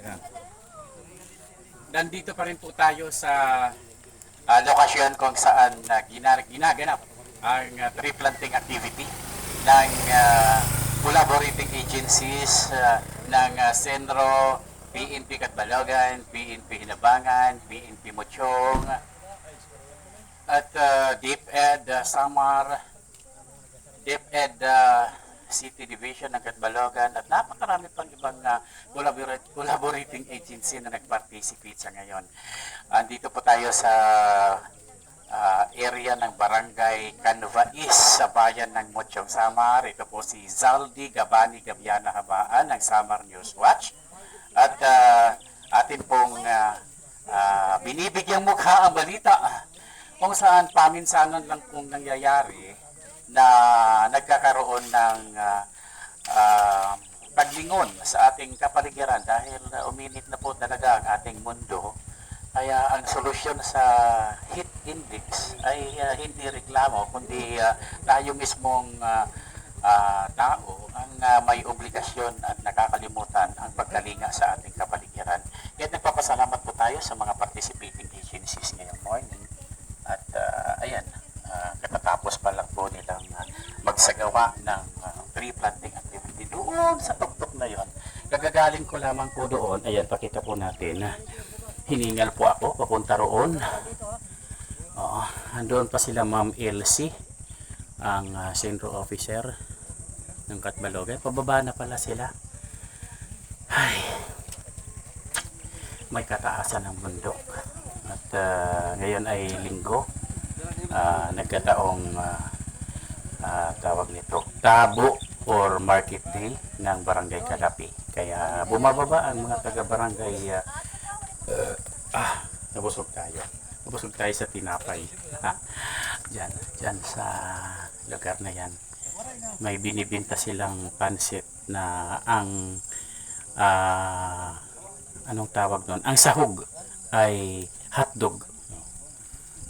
Yan. Nandito pa rin po tayo sa lokasyon kung saan ginaganap ang tree planting activity ng collaborating agencies ng Senro, PNP Catbalogan, PNP Hinabangan, PNP Mochong, at DepEd Samar, DepEd City Division ng Catbalogan, at napakarami pang ibang collaborating agency na nag-participate sa ngayon. Andito po tayo sa area ng Barangay Canva East sa bayan ng Mochong, Samar. Ito po si Zaldi Gabani Gabiana Habaan ng Samar News Watch. At atin pong binibigyang mukha ang balita kung saan paminsanan lang pong nangyayari na nagkakaroon ng paglingon sa ating kapaligiran dahil uminit na po talaga ang ating mundo. Kaya ang solusyon sa heat index ay hindi reklamo, kundi tayo mismong tao ang may obligasyon at nakakalimutan ang pagkalinga sa ating kapaligiran. Kaya nagpapasalamat po tayo sa mga participating agencies ngayong morning. At ayan, katatapos pa lang po nilang magsagawa ng tree planting activity doon sa tuktok na yon. Gagagaling ko lamang po doon. Ayan, pakita po natin. Hiningal po ako, papunta roon. Andoon pa sila Ma'am Elsie, ang Centro Officer ng Catbalogan. Pababa na pala sila. Ay, may kataasan ng bundok. At ngayon ay linggo. Nagkataong tawag nito, Tabo or Market Day ng Barangay Calapi. Kaya bumababa ang mga taga-barangay. Nabusog tayo. Nabusog tayo sa tinapay. Diyan sa lugar na yan. May binibinta silang pansit na ang anong tawag doon? Ang sahog ay hotdog.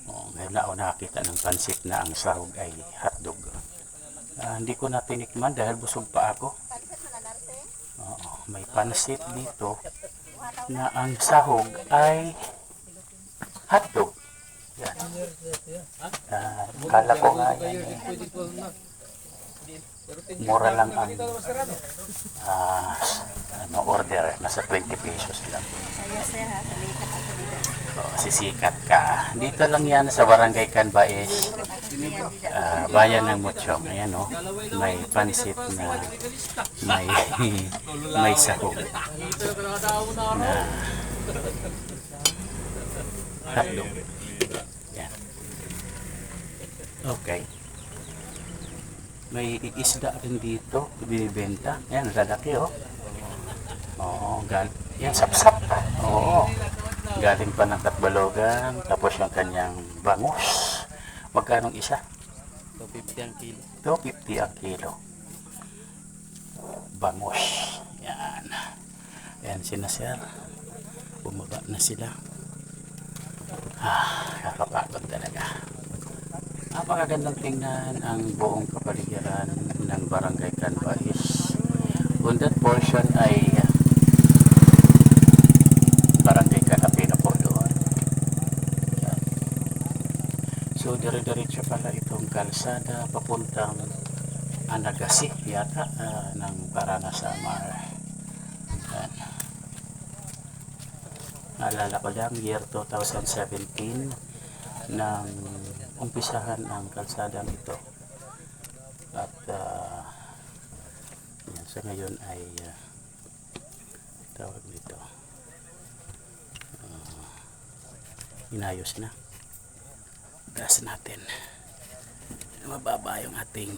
Ngayon na ako nakakita ng pansit na ang sahog ay hotdog. Hindi ko na tinikman dahil busog pa ako. May pansit dito na ang sahog ay hotdog. Yan. Kala ko nga yan mura lang ang order. Nasa 20 pesos lang. Sisikat ka. Dito lang yan sa Barangay Canbaes, bayan ng Mochong. Ayan o, may pansit na may sahog na hotdog. Yan. Okay. May isda rin dito, binibenta. Ayan, lalaki o. Yan, sapsap. Oo. Galing pa ng Catbalogan, tapos yung kanyang bangus. Magkanong isa? 250 ang kilo. 250 ang kilo. Bangus. Yan. Yan sina sir. Bumaba na sila. Kakapagod talaga. Napakagandang tingnan ang buong kapaligiran ng Barangay Canbaes. On that portion ay Barangay Calapi na po doon. So dire-diretso pala itong kalsada papuntang Anagasi yata ng Barangay Samar. Naalala ko lang, year 2017 nang umpisahan ang kalsadang ito. At yan, sa ngayon ay tawag nito, inayos na. Gas natin. Mababa yung ating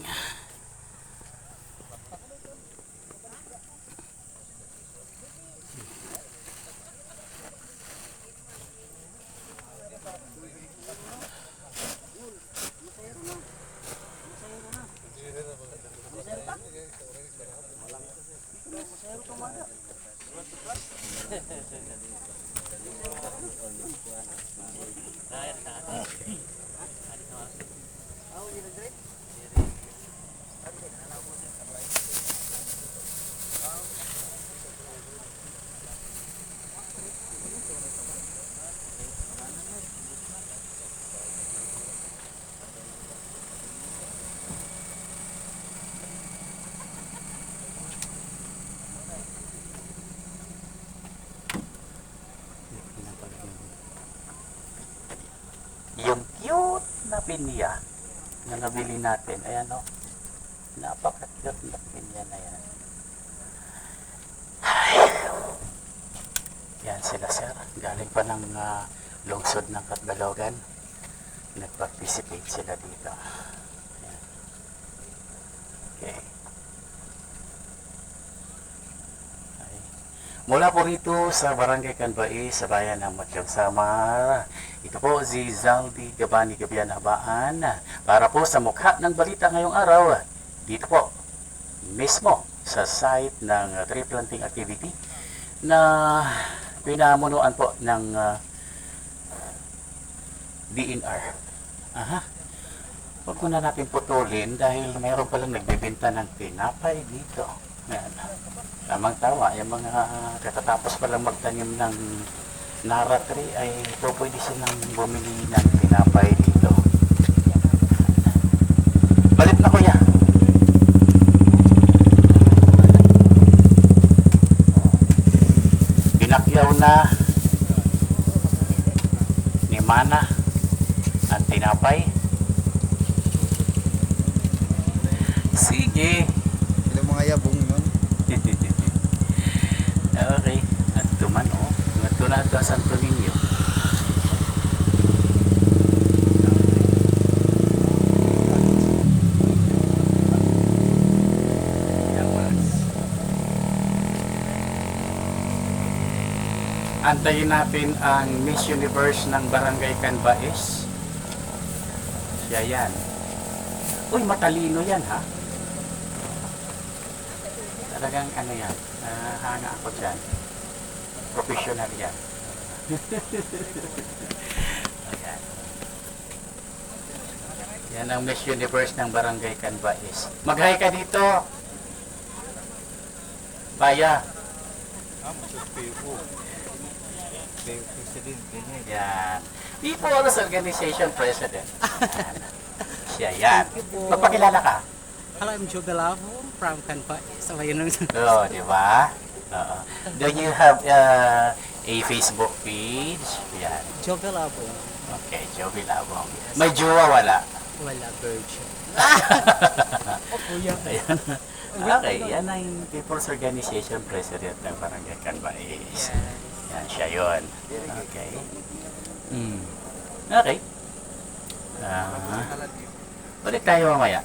pinya na nabili natin. Ayan o. Napaka-cute na pinya na yan. Yan sila sir. Galing pa ng lungsod ng Catbalogan. Nag-participate sila dito. Ayan. Okay. Ay. Mula po rito sa Barangay Canbay, sa bayan ng Matiyang Samar. Ito po si Zaldi Gabani Gabian Habaan. Para po sa mukha ng balita ngayong araw. Dito po, mismo sa site ng tree planting activity na pinamunuan po ng DNR. Aha. Huwag ko na natin putulin dahil mayroon palang nagbibenta ng tinapay dito. Ayan. Tamang tawa, yung mga katatapos palang magtanim ng Nara tree ay pwede silang bumili ng tinapay dito. Balit na kuya. Pinakyaw na ni Mana ang tinapay. Sige. Sila mga yabong nun. Okay. At tuman o. At na ito Santo Niño. Antayin natin ang Miss Universe ng Barangay Canbais. Siya yan. Uy, matalino yan ha. Talagang ano yan. Hanga ako dyan. Professional yan. Ayan. Yan ang Miss Universe ng Barangay Canbais. Mag-hi ka dito. Baya. PO. President. Yan. People's Organization President. Yan. Siya yan. Magpakilala ka. Hello, I'm Joe Galavo from Canbay. So, ayun lang. Oo, di ba? Oo. Do you have a Facebook page? Yan. Joe Galavo. Okay, Joey Labong. May jowa wala? Wala, virgin. Kuya. Ayan. Okay, yan ang People's Organization President ng Barangay Canbais. Yan, siya yun. Okay. Okay. Balik tayo mamaya.